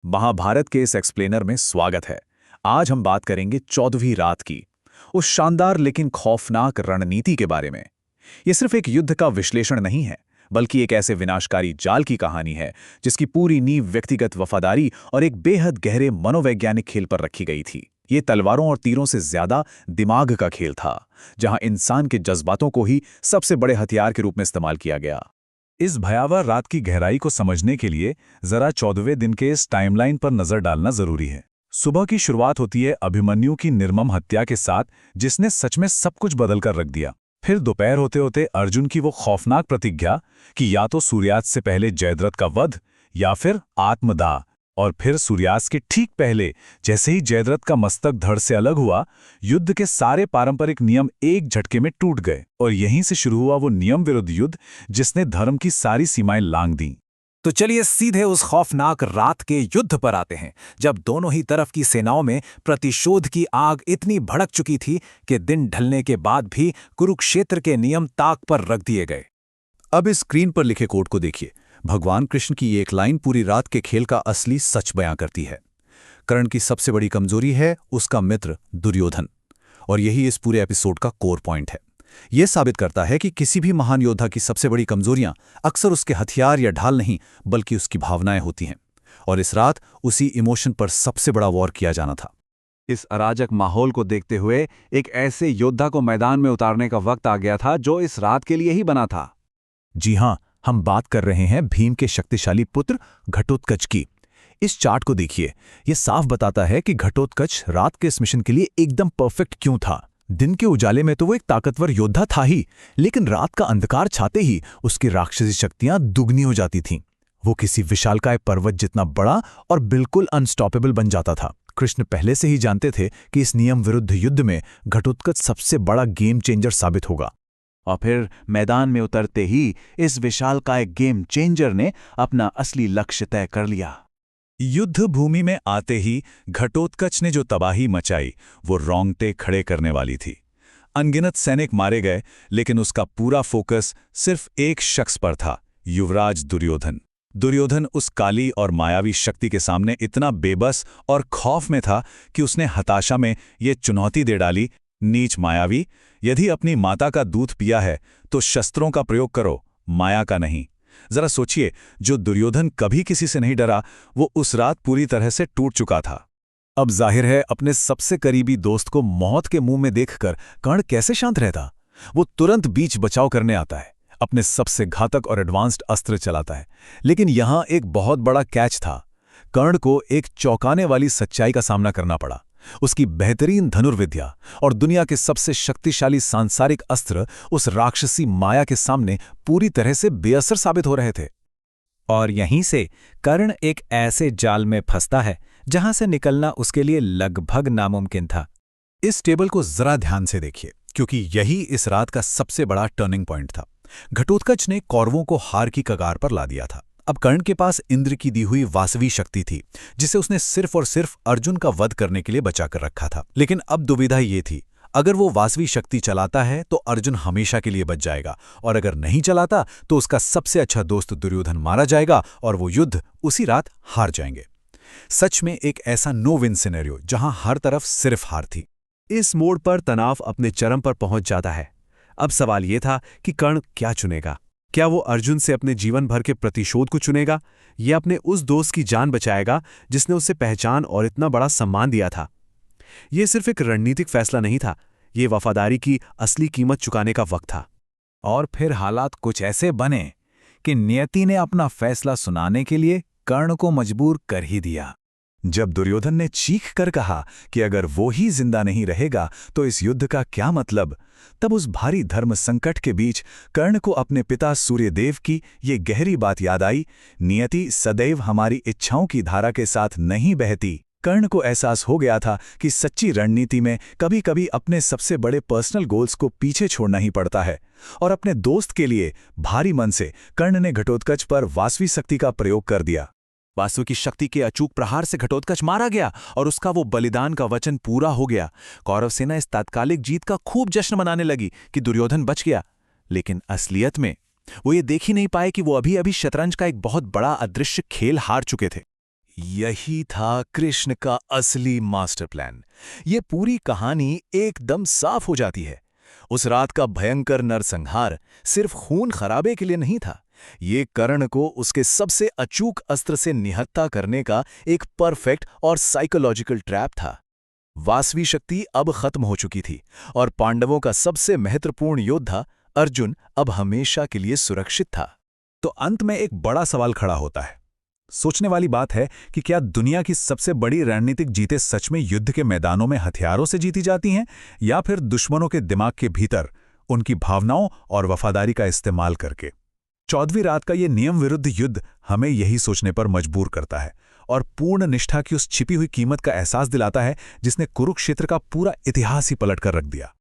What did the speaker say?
महाभारत के इस एक्सप्लेनर में स्वागत है। आज हम बात करेंगे 14वीं रात की, उस शानदार लेकिन खौफनाक रणनीति के बारे में। यह सिर्फ एक युद्ध का विश्लेषण नहीं है, बल्कि एक ऐसे विनाशकारी जाल की कहानी है जिसकी पूरी नींव व्यक्तिगत वफादारी और एक बेहद गहरे मनोवैज्ञानिक खेल पर रखी गई थी। ये तलवारों और तीरों से ज्यादा दिमाग का खेल था, जहां इंसान के जज्बातों को ही सबसे बड़े हथियार के रूप में इस्तेमाल किया गया। इस भयावह रात की गहराई को समझने के लिए जरा 14वें दिन के इस टाइमलाइन पर नजर डालना जरूरी है। सुबह की शुरुआत होती है अभिमन्यु की निर्मम हत्या के साथ, जिसने सच में सब कुछ बदल कर रख दिया। फिर दोपहर होते होते अर्जुन की वो खौफनाक प्रतिज्ञा कि या तो सूर्यास्त से पहले जयद्रथ का वध या फिर आत्मदाह। और फिर सूर्यास्त के ठीक पहले जैसे ही जयद्रथ का मस्तक धड़ से अलग हुआ, युद्ध के सारे पारंपरिक नियम एक झटके में टूट गए। और यहीं से शुरू हुआ वो नियम विरुद्ध युद्ध जिसने धर्म की सारी सीमाएं लांघ दी। तो चलिए सीधे उस खौफनाक रात के युद्ध पर आते हैं, जब दोनों ही तरफ की सेनाओं में प्रतिशोध की आग इतनी भड़क चुकी थी कि दिन ढलने के बाद भी कुरुक्षेत्र के नियम ताक पर रख दिए गए। अब इस स्क्रीन पर लिखे कोड को देखिए। भगवान कृष्ण की एक लाइन पूरी रात के खेल का असली सच बयां करती है। कर्ण की सबसे बड़ी कमजोरी है उसका मित्र दुर्योधन, और यही इस पूरे एपिसोड का कोर पॉइंट है। यह साबित करता है कि किसी भी महान योद्धा की सबसे बड़ी कमजोरियां अक्सर उसके हथियार या ढाल नहीं, बल्कि उसकी भावनाएं होती हैं। और इस रात उसी इमोशन पर सबसे बड़ा वॉर किया जाना था। इस अराजक माहौल को देखते हुए एक ऐसे योद्धा को मैदान में उतारने का वक्त आ गया था जो इस रात के लिए ही बना था। जी हां, हम बात कर रहे हैं भीम के शक्तिशाली पुत्र घटोत्कच की। इस चार्ट को देखिए, यह साफ बताता है कि घटोत्कच रात के इस मिशन के लिए एकदम परफेक्ट क्यों था। दिन के उजाले में तो वो एक ताकतवर योद्धा था ही, लेकिन रात का अंधकार छाते ही उसकी राक्षसी शक्तियां दुगनी हो जाती थीं। वो किसी विशालकाय पर्वत जितना बड़ा और बिल्कुल अनस्टॉपेबल बन जाता था। कृष्ण पहले से ही जानते थे कि इस नियम विरुद्ध युद्ध में घटोत्कच सबसे बड़ा गेम चेंजर साबित होगा। और फिर मैदान में उतरते ही इस विशालकाय गेम चेंजर ने अपना असली लक्ष्य तय कर लिया। युद्ध भूमि में आते ही घटोत्कच ने जो तबाही मचाई वो रोंगटे खड़े करने वाली थी। अनगिनत सैनिक मारे गए, लेकिन उसका पूरा फोकस सिर्फ एक शख्स पर था, युवराज दुर्योधन। दुर्योधन उस काली और मायावी शक्ति के सामने इतना बेबस और खौफ में था कि उसने हताशा में ये चुनौती दे डाली, नीच मायावी, यदि अपनी माता का दूध पिया है तो शस्त्रों का प्रयोग करो, माया का नहीं। जरा सोचिए, जो दुर्योधन कभी किसी से नहीं डरा, वो उस रात पूरी तरह से टूट चुका था। अब जाहिर है अपने सबसे करीबी दोस्त को मौत के मुंह में देखकर कर्ण कैसे शांत रहता। वो तुरंत बीच बचाव करने आता है, अपने सबसे घातक और एडवांस्ड अस्त्र चलाता है। लेकिन यहां एक बहुत बड़ा कैच था। कर्ण को एक चौंकाने वाली सच्चाई का सामना करना पड़ा। उसकी बेहतरीन धनुर्विद्या और दुनिया के सबसे शक्तिशाली सांसारिक अस्त्र उस राक्षसी माया के सामने पूरी तरह से बेअसर साबित हो रहे थे। और यहीं से कर्ण एक ऐसे जाल में फंसता है जहां से निकलना उसके लिए लगभग नामुमकिन था। इस टेबल को जरा ध्यान से देखिए, क्योंकि यही इस रात का सबसे बड़ा टर्निंग पॉइंट था। घटोत्कच ने कौरवों को हार की कगार पर ला दिया था। अब कर्ण के पास इंद्र की दी हुई वासवी शक्ति थी, जिसे उसने सिर्फ और सिर्फ अर्जुन का वध करने के लिए बचा कर रखा था। लेकिन अब दुविधा ये थी, अगर वो वासवी शक्ति चलाता है तो अर्जुन हमेशा के लिए बच जाएगा, और अगर नहीं चलाता तो उसका सबसे अच्छा दोस्त दुर्योधन मारा जाएगा और वो युद्ध उसी रात हार जाएंगे। सच में एक ऐसा नो विन सिनेरियो जहां हर तरफ सिर्फ हार थी। इस मोड़ पर तनाव अपने चरम पर पहुंच जाता है। अब सवाल यह था कि कर्ण क्या चुनेगा। क्या वो अर्जुन से अपने जीवन भर के प्रतिशोध को चुनेगा, या अपने उस दोस्त की जान बचाएगा जिसने उसे पहचान और इतना बड़ा सम्मान दिया था। यह सिर्फ एक रणनीतिक फैसला नहीं था, ये वफादारी की असली कीमत चुकाने का वक्त था। और फिर हालात कुछ ऐसे बने कि नियति ने अपना फैसला सुनाने के लिए कर्ण को मजबूर कर ही दिया। जब दुर्योधन ने चीख कर कहा कि अगर वो ही जिंदा नहीं रहेगा तो इस युद्ध का क्या मतलब, तब उस भारी धर्म संकट के बीच कर्ण को अपने पिता सूर्यदेव की ये गहरी बात याद आई, नियति सदैव हमारी इच्छाओं की धारा के साथ नहीं बहती। कर्ण को एहसास हो गया था कि सच्ची रणनीति में कभी कभी अपने सबसे बड़े पर्सनल गोल्स को पीछे छोड़ना ही पड़ता है। और अपने दोस्त के लिए भारी मन से कर्ण ने घटोत्कच पर वासवी शक्ति का प्रयोग कर दिया। वासु की शक्ति के अचूक प्रहार से घटोत्कच मारा गया और उसका वो बलिदान का वचन पूरा हो गया। कौरव सेना इस तात्कालिक जीत का खूब जश्न मनाने लगी कि दुर्योधन बच गया, लेकिन असलियत में वो ये देख ही नहीं पाए कि वो अभी अभी शतरंज का एक बहुत बड़ा अदृश्य खेल हार चुके थे। यही था कृष्ण का असली मास्टर प्लान। ये पूरी कहानी एकदम साफ हो जाती है। उस रात का भयंकर नरसंहार सिर्फ खून खराबे के लिए नहीं था। ये कर्ण को उसके सबसे अचूक अस्त्र से निहत्था करने का एक परफेक्ट और साइकोलॉजिकल ट्रैप था। वासवी शक्ति अब खत्म हो चुकी थी और पांडवों का सबसे महत्वपूर्ण योद्धा अर्जुन अब हमेशा के लिए सुरक्षित था। तो अंत में एक बड़ा सवाल खड़ा होता है। सोचने वाली बात है कि क्या दुनिया की सबसे बड़ी रणनीतिक जीतें सच में युद्ध के मैदानों में हथियारों से जीती जाती हैं, या फिर दुश्मनों के दिमाग के भीतर उनकी भावनाओं और वफादारी का इस्तेमाल करके? 14वीं रात का ये नियम विरुद्ध युद्ध हमें यही सोचने पर मजबूर करता है और पूर्ण निष्ठा की उस छिपी हुई कीमत का एहसास दिलाता है जिसने कुरुक्षेत्र का पूरा इतिहास ही पलट कर रख दिया।